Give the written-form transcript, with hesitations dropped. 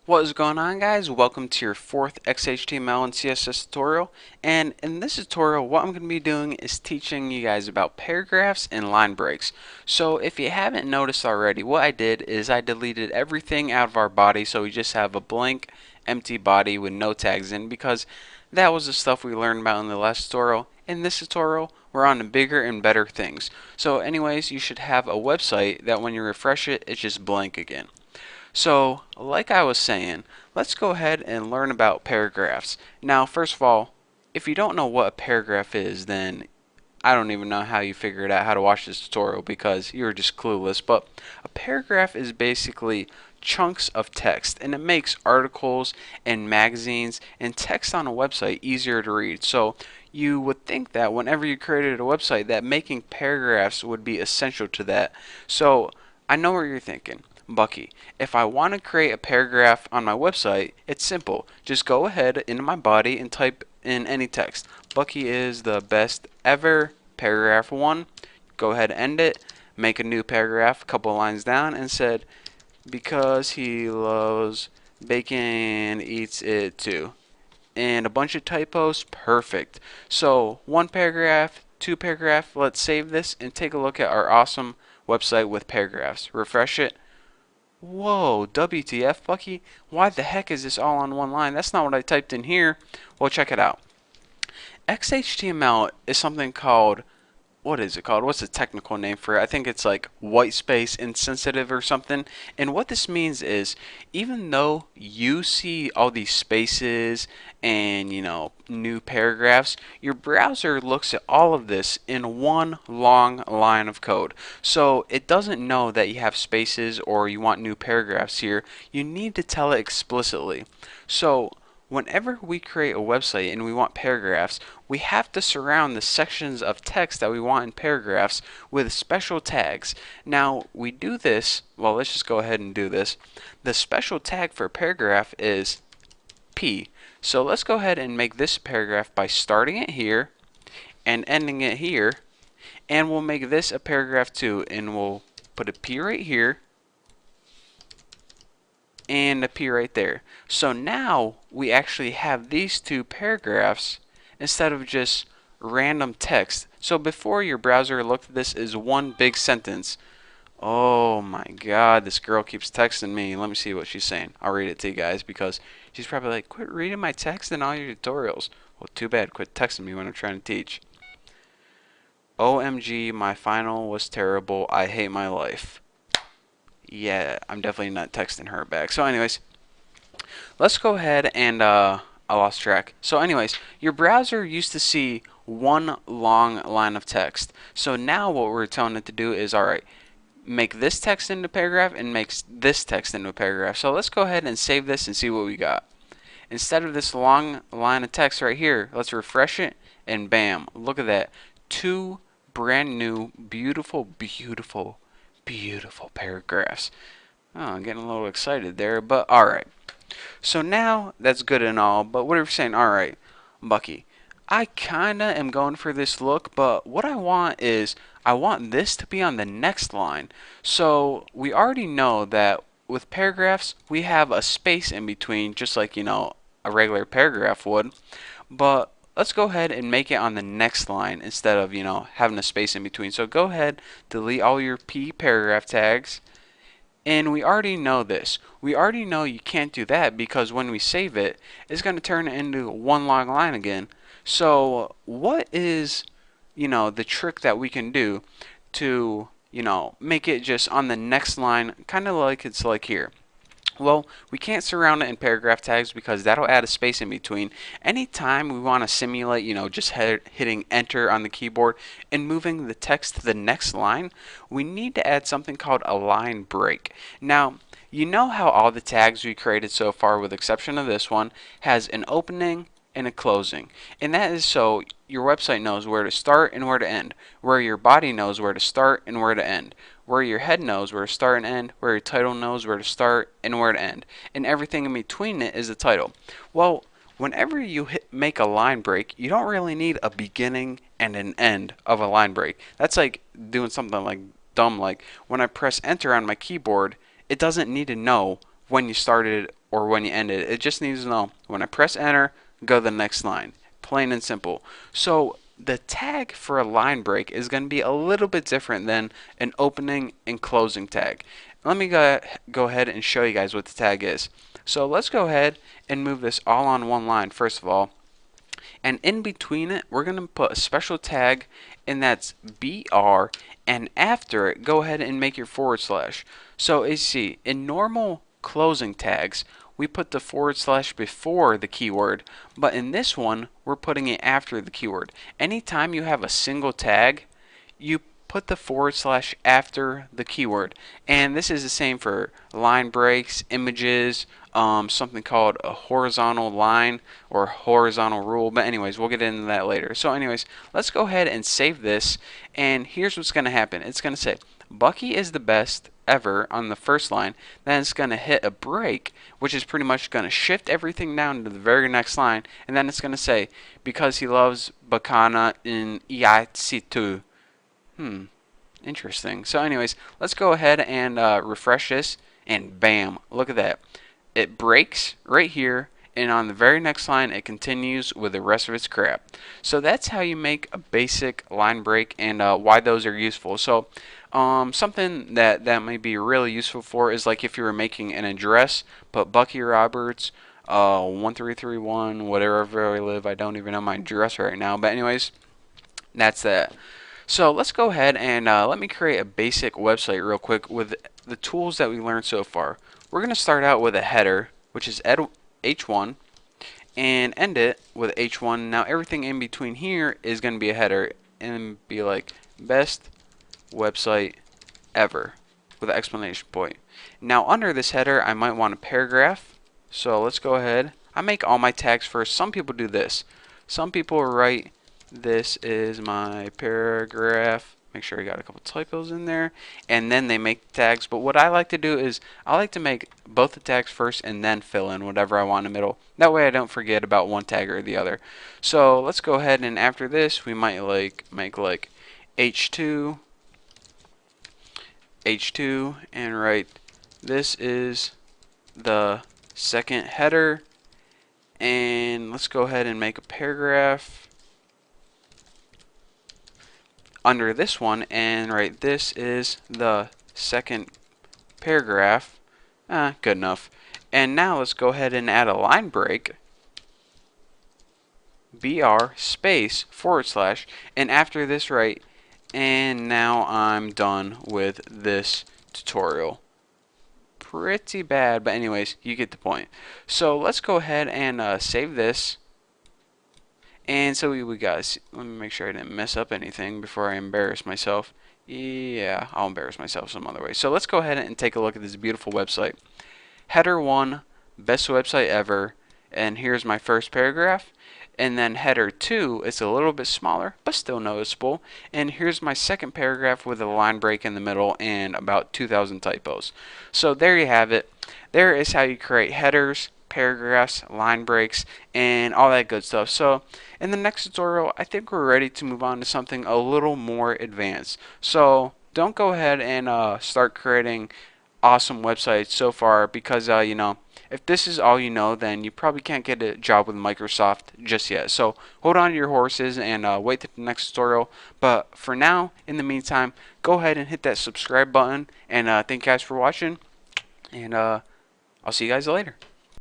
What is going on, guys? Welcome to your fourth XHTML and CSS tutorial. And in this tutorial, what I'm going to be doing is teaching you guys about paragraphs and line breaks. So if you haven't noticed already, what I did is I deleted everything out of our body so we just have a blank, empty body with no tags in, because that was the stuff we learned about in the last tutorial. In this tutorial, we're on to bigger and better things. So anyways, you should have a website that when you refresh it, it's just blank again. So, like I was saying, let's go ahead and learn about paragraphs. Now, first of all, if you don't know what a paragraph is, then I don't even know how you figured out how to watch this tutorial because you're just clueless. But a paragraph is basically chunks of text, and it makes articles and magazines and text on a website easier to read. So you would think that whenever you created a website that making paragraphs would be essential to that. So I know what you're thinking. Bucky, if I want to create a paragraph on my website, it's simple. Just go ahead into my body and type in any text. Bucky is the best ever, paragraph 1. Go ahead and end it. Make a new paragraph a couple lines down and said, because he loves bacon, eats it too. And a bunch of typos, perfect. So one paragraph, two paragraph, let's save this and take a look at our awesome website with paragraphs. Refresh it. Whoa, WTF, Bucky? Why the heck is this all on one line? That's not what I typed in here. Well, check it out. XHTML is something called, what is it called? What's the technical name for it? I think it's like white space insensitive or something. And what this means is, even though you see all these spaces and, new paragraphs, your browser looks at all of this in one long line of code. So it doesn't know that you have spaces or you want new paragraphs here. You need to tell it explicitly. So whenever we create a website and we want paragraphs, we have to surround the sections of text that we want in paragraphs with special tags. Now, we do this, well, let's just go ahead and do this. The special tag for paragraph is P. So let's go ahead and make this paragraph by starting it here and ending it here. And we'll make this a paragraph too, and we'll put a P right here and a P right there. So now we actually have these two paragraphs instead of just random text. So before, your browser looked at this as one big sentence. Oh my god, this girl keeps texting me. Let me see what she's saying. I'll read it to you guys because she's probably like, quit reading my text in all your tutorials. Well, too bad. Quit texting me when I'm trying to teach. OMG, my final was terrible. I hate my life. Yeah, I'm definitely not texting her back. So anyways, let's go ahead and I lost track. So anyways, your browser used to see one long line of text. So now what we're telling it to do is, alright, make this text into a paragraph and makes this text into a paragraph. So let's go ahead and save this and see what we got. Instead of this long line of text right here, let's refresh it and bam, look at that. Two brand new, beautiful, beautiful, beautiful paragraphs. Oh, I'm getting a little excited there, but alright. So now that's good and all, but what are we saying? Alright, Bucky, I kinda am going for this look, but what I want is, I want this to be on the next line. So we already know that with paragraphs, we have a space in between, just like, a regular paragraph would. But let's go ahead and make it on the next line instead of, having a space in between. So go ahead, delete all your P paragraph tags. And we already know this. We already know you can't do that because when we save it, it's going to turn it into one long line again. So what is, the trick that we can do to, make it just on the next line, kind of like it's like here? Well, we can't surround it in paragraph tags because that'll add a space in between. Anytime we want to simulate, just hitting enter on the keyboard and moving the text to the next line, we need to add something called a line break. Now, you know how all the tags we created so far, with exception of this one, has an opening and a closing. And that is so your website knows where to start and where to end, where your body knows where to start and where to end, where your head knows where to start and end, where your title knows where to start and where to end, and everything in between it is the title. Well, whenever you make a line break, you don't really need a beginning and an end of a line break. That's like doing something like dumb, like when I press enter on my keyboard, it doesn't need to know when you started or when you end it. It just needs to know when I press enter, go to the next line. Plain and simple. So the tag for a line break is going to be a little bit different than an opening and closing tag. Let me go ahead and show you guys what the tag is. So let's go ahead and move this all on one line first of all. And in between it, we're going to put a special tag, and that's BR, and after it, go ahead and make your forward slash. So as you see, in normal closing tags, we put the forward slash before the keyword, but in this one, we're putting it after the keyword. Anytime you have a single tag, you put the forward slash after the keyword. And this is the same for line breaks, images, something called a horizontal line or horizontal rule. But anyways, we'll get into that later. So anyways, let's go ahead and save this. And here's what's going to happen. It's going to say Bucky is the best ever on the first line. Then it's going to hit a break, which is pretty much going to shift everything down to the very next line. And then it's going to say, because he loves Bacana in EIC2. Interesting. So anyways, let's go ahead and refresh this, and bam, look at that. It breaks right here, and on the very next line it continues with the rest of its crap. So that's how you make a basic line break, and why those are useful. So something that might be really useful for is like if you were making an address, put Bucky Roberts 1331 whatever I live. I don't even know my address right now, but anyways, that's that. So let's go ahead and let me create a basic website real quick with the tools that we learned so far. We're going to start out with a header, which is H1, and end it with H1. Now everything in between here is going to be a header and be like best website ever with an exclamation point. Now under this header I might want a paragraph. So let's go ahead. I make all my tags first. Some people do this. Some people write, this is my paragraph. Make sure I got a couple typos in there, and then they make the tags. But what I like to do is I like to make both the tags first and then fill in whatever I want in the middle. That way I don't forget about one tag or the other. So let's go ahead, and after this we might make H2 and write, this is the second header, and let's go ahead and make a paragraph under this one and write, this is the second paragraph. Good enough. And now let's go ahead and add a line break, BR space forward slash, and after this write, and now I'm done with this tutorial. Pretty bad, but anyways, you get the point. So let's go ahead and save this. And so we got, let me make sure I didn't mess up anything before I embarrass myself. Yeah, I'll embarrass myself some other way. So let's go ahead and take a look at this beautiful website. Header 1, best website ever, and here's my first paragraph. And then header 2, it's a little bit smaller, but still noticeable. And here's my second paragraph with a line break in the middle and about 2,000 typos. So there you have it. There is how you create headers, paragraphs, line breaks, and all that good stuff. So in the next tutorial, I think we're ready to move on to something a little more advanced. So don't go ahead and start creating awesome websites so far, because you know, if this is all you know, then you probably can't get a job with Microsoft just yet. So hold on to your horses and wait to the next tutorial. But for now, in the meantime, go ahead and hit that subscribe button, and thank you guys for watching, and I'll see you guys later.